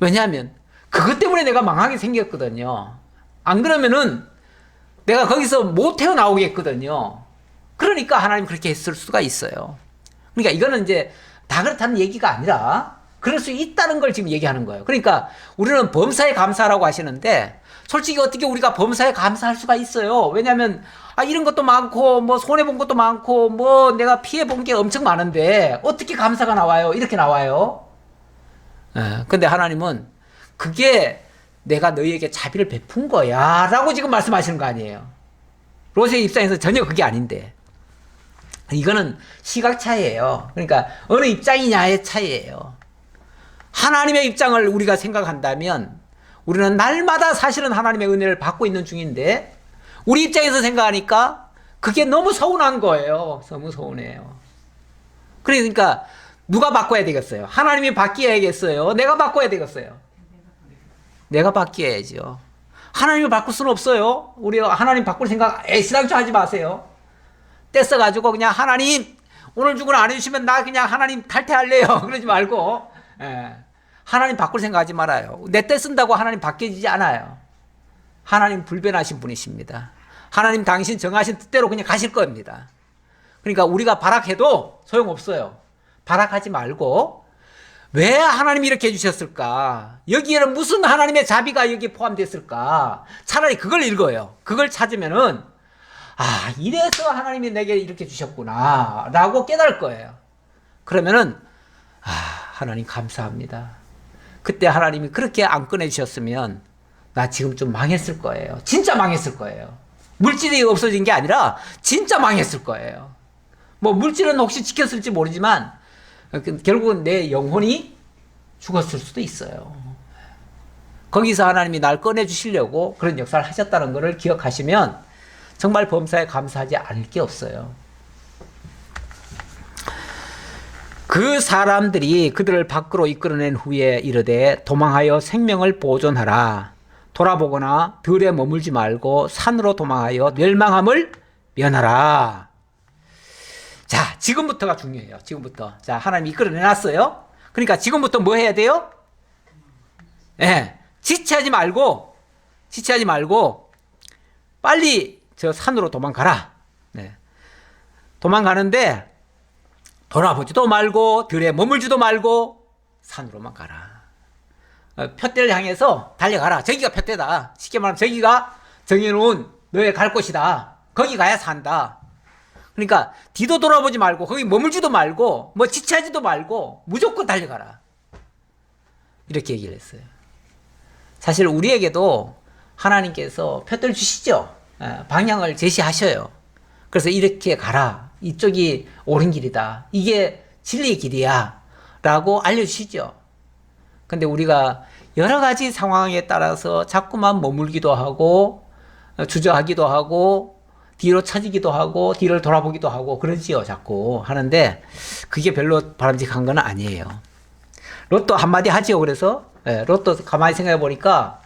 왜냐하면 그것 때문에 내가 망하게 생겼거든요. 안 그러면은 내가 거기서 못 태어나오겠거든요. 그러니까 하나님 그렇게 했을 수가 있어요. 그러니까 이거는 이제 다 그렇다는 얘기가 아니라 그럴 수 있다는 걸 지금 얘기하는 거예요. 그러니까 우리는 범사에 감사라고 하시는데 솔직히 어떻게 우리가 범사에 감사할 수가 있어요? 왜냐하면 이런 것도 많고 뭐 손해 본 것도 많고 뭐 내가 피해 본 게 엄청 많은데 어떻게 감사가 나와요? 이렇게 나와요. 근데 하나님은 그게 내가 너희에게 자비를 베푼 거야 라고 지금 말씀하시는 거 아니에요. 롯의 입장에서 전혀 그게 아닌데 이거는 시각 차이예요. 그러니까 어느 입장이냐의 차이예요. 하나님의 입장을 우리가 생각한다면 우리는 날마다 사실은 하나님의 은혜를 받고 있는 중인데 우리 입장에서 생각하니까 그게 너무 서운한 거예요. 너무 서운해요. 그러니까 누가 바꿔야 되겠어요? 하나님이 바뀌어야겠어요? 내가 바꿔야 되겠어요? 내가 바뀌어야죠. 하나님을 바꿀 수는 없어요. 우리 하나님 바꿀 생각 애시당초 하지 마세요. 떼써가지고 그냥 하나님 오늘 죽은 안 해주시면 나 그냥 하나님 탈퇴할래요. 그러지 말고 하나님 바꿀 생각하지 말아요. 내 떼 쓴다고 하나님 바뀌어지지 않아요. 하나님 불변하신 분이십니다. 하나님 당신 정하신 뜻대로 그냥 가실 겁니다. 그러니까 우리가 발악해도 소용없어요. 발악하지 말고 왜 하나님이 이렇게 해주셨을까? 여기에는 무슨 하나님의 자비가 여기 포함됐을까? 차라리 그걸 읽어요. 그걸 찾으면은 이래서 하나님이 내게 이렇게 주셨구나 라고 깨달을 거예요. 그러면은 하나님 감사합니다. 그때 하나님이 그렇게 안 꺼내주셨으면 나 지금 좀 망했을 거예요. 진짜 망했을 거예요. 물질이 없어진 게 아니라 진짜 망했을 거예요. 뭐 물질은 혹시 지켰을지 모르지만 결국은 내 영혼이 죽었을 수도 있어요. 거기서 하나님이 날 꺼내주시려고 그런 역사를 하셨다는 것을 기억하시면 정말 범사에 감사하지 않을 게 없어요. 그 사람들이 그들을 밖으로 이끌어낸 후에 이르되 도망하여 생명을 보존하라. 돌아보거나 들에 머물지 말고 산으로 도망하여 멸망함을 면하라. 자, 지금부터가 중요해요. 지금부터. 자, 하나님이 이끌어내놨어요. 그러니까 지금부터 뭐 해야 돼요? 지체하지 말고 빨리 저 산으로 도망가라. 도망가는데 돌아보지도 말고 들에 머물지도 말고 산으로만 가라. 푯대를 향해서 달려가라. 저기가 푯대다. 쉽게 말하면 저기가 정해놓은 너의 갈 곳이다. 거기 가야 산다. 그러니까 뒤도 돌아보지 말고 거기 머물지도 말고 뭐 지체하지도 말고 무조건 달려가라. 이렇게 얘기를 했어요. 사실 우리에게도 하나님께서 푯대를 주시죠. 방향을 제시하셔요. 그래서 이렇게 가라. 이쪽이 옳은 길이다. 이게 진리의 길이야. 라고 알려주시죠. 근데 우리가 여러 가지 상황에 따라서 자꾸만 머물기도 하고 주저하기도 하고 뒤로 처지기도 하고 뒤를 돌아보기도 하고 그러지요. 자꾸 하는데 그게 별로 바람직한 건 아니에요. 롯도 한마디 하지요. 그래서 롯도 가만히 생각해 보니까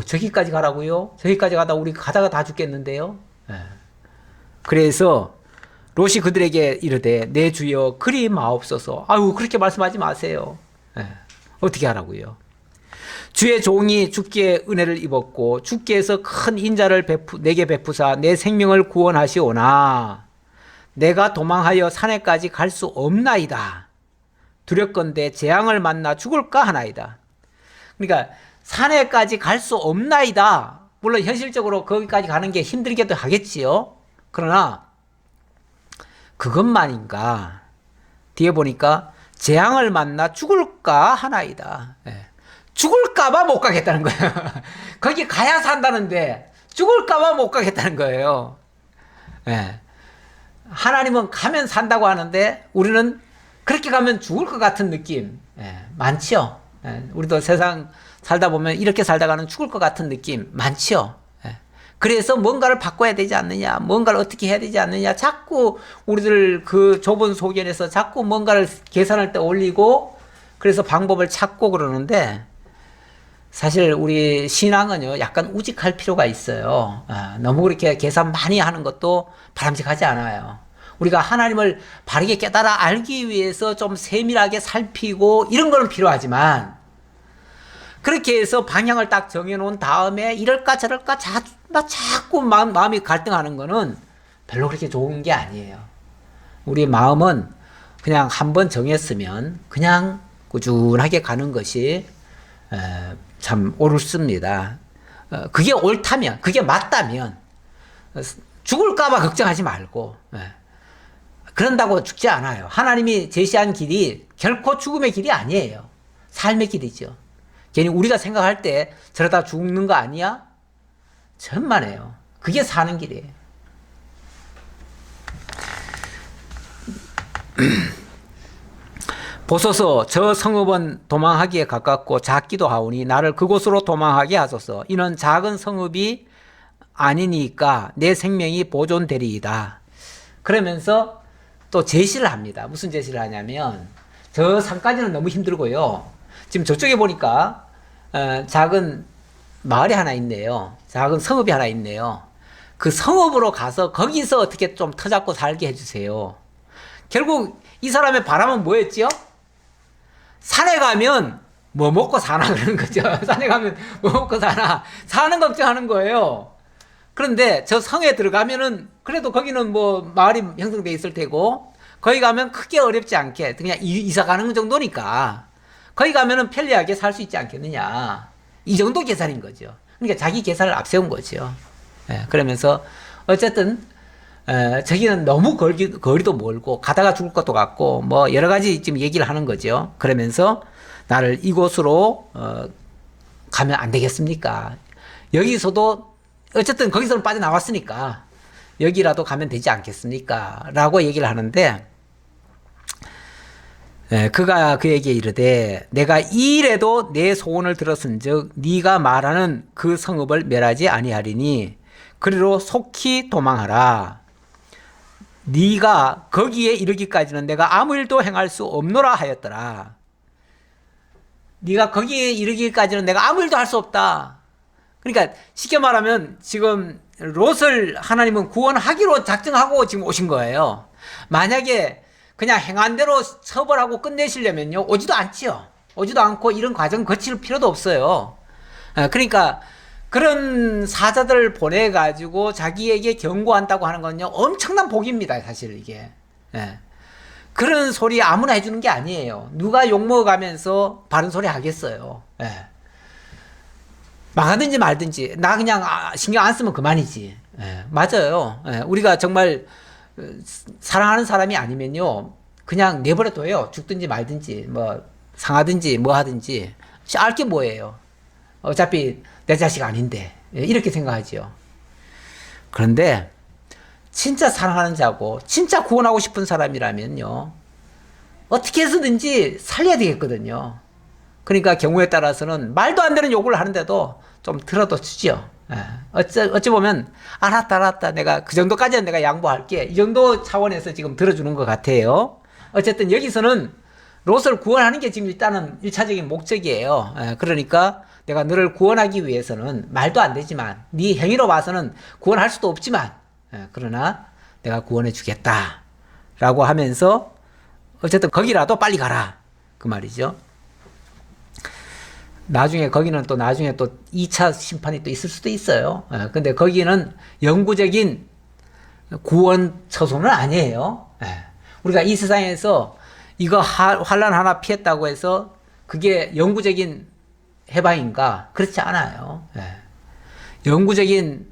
저기까지 가라고요? 저기까지 가다 우리 가다가 다 죽겠는데요. 그래서 롯이 그들에게 이르되 내 주여 그리 마옵소서. 그렇게 말씀하지 마세요. 어떻게 하라고요? 주의 종이 주께 은혜를 입었고 주께서 큰 인자를 내게 베푸사 내 생명을 구원하시오나 내가 도망하여 산에까지 갈 수 없나이다. 두렵건대 재앙을 만나 죽을까 하나이다. 그러니까 산에까지 갈 수 없나이다. 물론 현실적으로 거기까지 가는 게 힘들기도 하겠지요. 그러나 그것만인가? 뒤에 보니까 재앙을 만나 죽을까 하나이다. 죽을까봐 못 가겠다는 거예요. 거기 가야 산다는데 죽을까봐 못 가겠다는 거예요. 하나님은 가면 산다고 하는데 우리는 그렇게 가면 죽을 것 같은 느낌 많죠. 우리도 세상 살다 보면 이렇게 살다가는 죽을 것 같은 느낌 많죠. 그래서 뭔가를 바꿔야 되지 않느냐, 뭔가를 어떻게 해야 되지 않느냐, 자꾸 우리들 그 좁은 소견에서 자꾸 뭔가를 계산할 때 올리고 그래서 방법을 찾고 그러는데 사실 우리 신앙은요 약간 우직할 필요가 있어요. 너무 그렇게 계산 많이 하는 것도 바람직하지 않아요. 우리가 하나님을 바르게 깨달아 알기 위해서 좀 세밀하게 살피고 이런 거는 필요하지만 그렇게 해서 방향을 딱 정해놓은 다음에 이럴까 저럴까 자꾸 마음이 갈등하는 거는 별로 그렇게 좋은 게 아니에요. 우리 마음은 그냥 한번 정했으면 그냥 꾸준하게 가는 것이 참 옳습니다. 그게 옳다면, 그게 맞다면 죽을까봐 걱정하지 말고, 그런다고 죽지 않아요. 하나님이 제시한 길이 결코 죽음의 길이 아니에요. 삶의 길이죠. 괜히 우리가 생각할 때 저러다 죽는 거 아니야? 천만에요. 그게 사는 길이에요. 보소서, 저 성읍은 도망하기에 가깝고 작기도 하오니 나를 그곳으로 도망하게 하소서. 이는 작은 성읍이 아니니까 내 생명이 보존되리이다. 그러면서 또 제시를 합니다. 무슨 제시를 하냐면, 저 산까지는 너무 힘들고요. 지금 저쪽에 보니까 작은 마을이 하나 있네요. 작은 성읍이 하나 있네요. 그 성읍으로 가서 거기서 어떻게 좀 터잡고 살게 해주세요. 결국 이 사람의 바람은 뭐였지요? 산에 가면 뭐 먹고 사나 그러는 거죠. 산에 가면 뭐 먹고 사나, 사는 걱정하는 거예요. 그런데 저 성에 들어가면은 그래도 거기는 뭐 마을이 형성돼 있을 테고, 거기 가면 크게 어렵지 않게 그냥 이사 가는 정도니까 거기 가면은 편리하게 살 수 있지 않겠느냐, 이 정도 계산인 거죠. 그러니까 자기 계산을 앞세운 거죠. 그러면서 어쨌든 저기는 너무 거리도 멀고 가다가 죽을 것도 같고 뭐 여러 가지 지금 얘기를 하는 거죠. 그러면서 나를 이곳으로 가면 안 되겠습니까? 여기서도 어쨌든 거기서는 빠져나왔으니까 여기라도 가면 되지 않겠습니까? 라고 얘기를 하는데, 그가 그에게 이르되 내가 이 일에도 내 소원을 들었은즉 네가 말하는 그 성읍을 멸하지 아니하리니 그리로 속히 도망하라. 네가 거기에 이르기까지는 내가 아무 일도 행할 수 없노라 하였더라. 네가 거기에 이르기까지는 내가 아무 일도 할 수 없다. 그러니까 쉽게 말하면 지금 롯을 하나님은 구원하기로 작정하고 지금 오신 거예요. 만약에 그냥 행한 대로 처벌하고 끝내시려면요, 오지도 않지요. 오지도 않고 이런 과정 거칠 필요도 없어요. 그러니까 그런 사자들을 보내가지고 자기에게 경고한다고 하는 건요, 엄청난 복입니다, 사실 이게. 그런 소리 아무나 해주는 게 아니에요. 누가 욕먹어가면서 바른 소리 하겠어요. 망하든지 말든지 나 그냥 신경 안 쓰면 그만이지. 맞아요. 우리가 정말 사랑하는 사람이 아니면요, 그냥 내버려둬요. 죽든지 말든지 뭐 상하든지 뭐 하든지 알게 뭐예요. 어차피 내 자식 아닌데, 이렇게 생각하지요. 그런데 진짜 사랑하는 자고 진짜 구원하고 싶은 사람이라면요, 어떻게 해서든지 살려야 되겠거든요. 그러니까 경우에 따라서는 말도 안 되는 욕을 하는데도 좀 들어도 주죠. 어찌 보면 알았다 내가 그 정도까지는 내가 양보할게, 이 정도 차원에서 지금 들어주는 것 같아요. 어쨌든 여기서는 롯을 구원하는 게 지금 일단은 1차적인 목적이에요. 그러니까 내가 너를 구원하기 위해서는 말도 안 되지만, 네 행위로 봐서는 구원할 수도 없지만, 그러나 내가 구원해 주겠다 라고 하면서 어쨌든 거기라도 빨리 가라, 그 말이죠. 나중에 거기는 또 나중에 또 2차 심판이 또 있을 수도 있어요. 근데 거기는 영구적인 구원 처소는 아니에요. 우리가 이 세상에서 이거 환난 하나 피했다고 해서 그게 영구적인 해방인가? 그렇지 않아요. 영구적인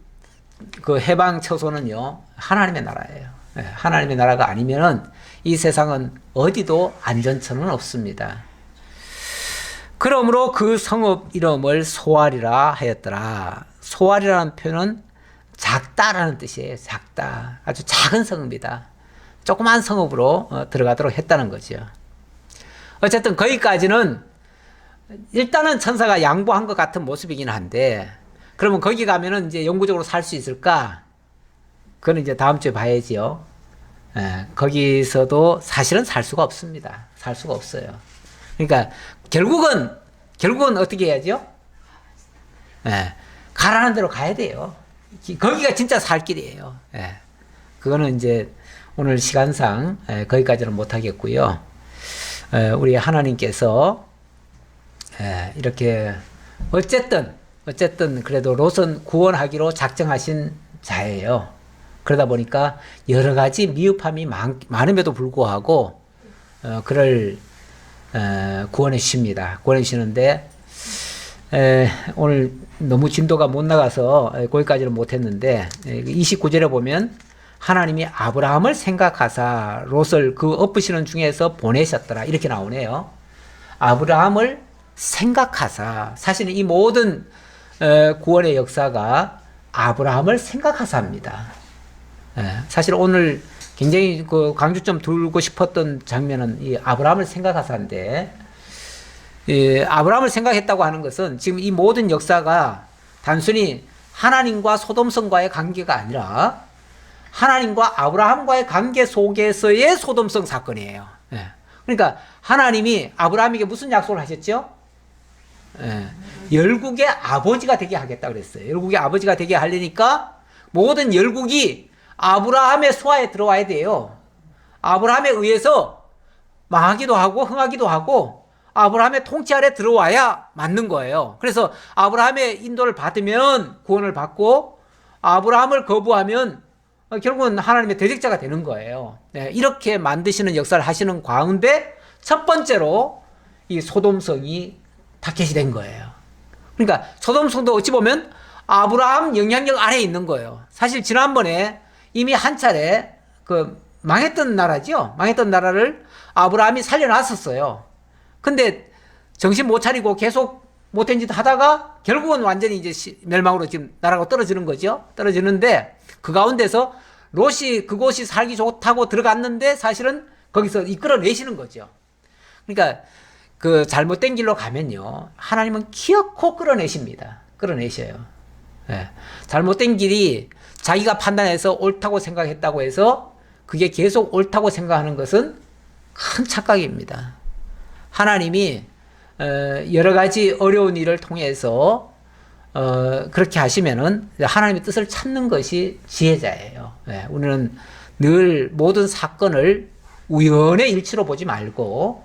그 해방 처소는요, 하나님의 나라예요. 하나님의 나라가 아니면은 이 세상은 어디도 안전처는 없습니다. 그러므로 그 성읍 이름을 소알이라 하였더라. 소알이라는 표현은 작다라는 뜻이에요. 작다. 아주 작은 성읍이다. 조그만 성읍으로 들어가도록 했다는 거죠. 어쨌든 거기까지는 일단은 천사가 양보한 것 같은 모습이긴 한데, 그러면 거기 가면은 이제 영구적으로 살 수 있을까? 그건 이제 다음 주에 봐야지요. 거기서도 사실은 살 수가 없습니다. 살 수가 없어요. 그러니까 결국은 어떻게 해야죠? 가라는 대로 가야 돼요. 거기가 진짜 살 길이에요. 그거는 이제 오늘 시간상 거기까지는 못 하겠고요. 우리 하나님께서 이렇게 어쨌든 그래도 롯은 구원하기로 작정하신 자예요. 그러다 보니까 여러 가지 미흡함이 많음에도 불구하고 그를 구원해 주십니다. 구원해 주시는데 오늘 너무 진도가 못 나가서 거기까지는 못했는데 29절에 보면 하나님이 아브라함을 생각하사 롯을 그 엎으시는 중에서 보내셨더라 이렇게 나오네요. 아브라함을 생각하사, 사실은 이 모든 구원의 역사가 아브라함을 생각하사입니다. 사실 오늘 굉장히 그 강조점 두고 싶었던 장면은 이 아브라함을 생각하사인데, 아브라함을 생각했다고 하는 것은 지금 이 모든 역사가 단순히 하나님과 소돔성과의 관계가 아니라 하나님과 아브라함과의 관계 속에서의 소돔성 사건이에요. 그러니까 하나님이 아브라함에게 무슨 약속을 하셨죠? 열국의 아버지가 되게 하겠다 그랬어요. 열국의 아버지가 되게 하려니까 모든 열국이 아브라함의 수하에 들어와야 돼요. 아브라함에 의해서 망하기도 하고 흥하기도 하고 아브라함의 통치 아래 들어와야 맞는 거예요. 그래서 아브라함의 인도를 받으면 구원을 받고 아브라함을 거부하면 결국은 하나님의 대적자가 되는 거예요. 이렇게 만드시는 역사를 하시는 가운데 첫 번째로 이 소돔성이 타켓이 된 거예요. 그러니까 소돔성도 어찌 보면 아브라함 영향력 아래에 있는 거예요. 사실 지난번에 이미 한 차례 그 망했던 나라죠. 망했던 나라를 아브라함이 살려놨었어요. 근데 정신 못 차리고 계속 못된 짓 하다가 결국은 완전히 이제 멸망으로 지금 나라가 떨어지는 거죠. 떨어지는데 그 가운데서 롯이 그곳이 살기 좋다고 들어갔는데 사실은 거기서 이끌어내시는 거죠. 그러니까 그 잘못된 길로 가면요, 하나님은 기어코 끌어내십니다. 끌어내셔요. 잘못된 길이 자기가 판단해서 옳다고 생각했다고 해서 그게 계속 옳다고 생각하는 것은 큰 착각입니다. 하나님이 여러 가지 어려운 일을 통해서 그렇게 하시면은 하나님의 뜻을 찾는 것이 지혜자예요. 우리는 늘 모든 사건을 우연의 일치로 보지 말고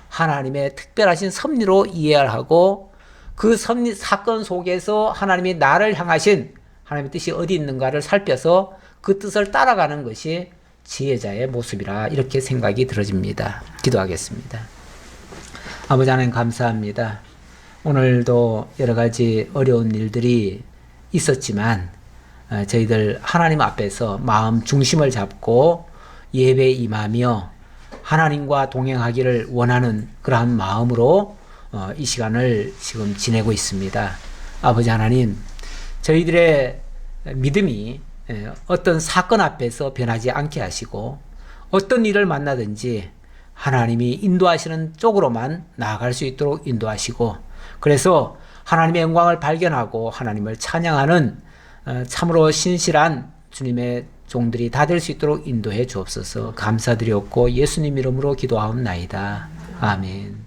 하나님의 특별하신 섭리로 이해하고 그 섭리 사건 속에서 하나님이 나를 향하신 하나님의 뜻이 어디 있는가를 살펴서 그 뜻을 따라가는 것이 지혜자의 모습이라 이렇게 생각이 들어집니다. 기도하겠습니다. 아버지 하나님 감사합니다. 오늘도 여러 가지 어려운 일들이 있었지만 저희들 하나님 앞에서 마음 중심을 잡고 예배에 임하며 하나님과 동행하기를 원하는 그러한 마음으로 이 시간을 지금 지내고 있습니다. 아버지 하나님, 저희들의 믿음이 어떤 사건 앞에서 변하지 않게 하시고 어떤 일을 만나든지 하나님이 인도하시는 쪽으로만 나아갈 수 있도록 인도하시고, 그래서 하나님의 영광을 발견하고 하나님을 찬양하는 참으로 신실한 주님의 종들이 다 될 수 있도록 인도해 주옵소서. 감사드렸고 예수님 이름으로 기도하옵나이다. 아멘.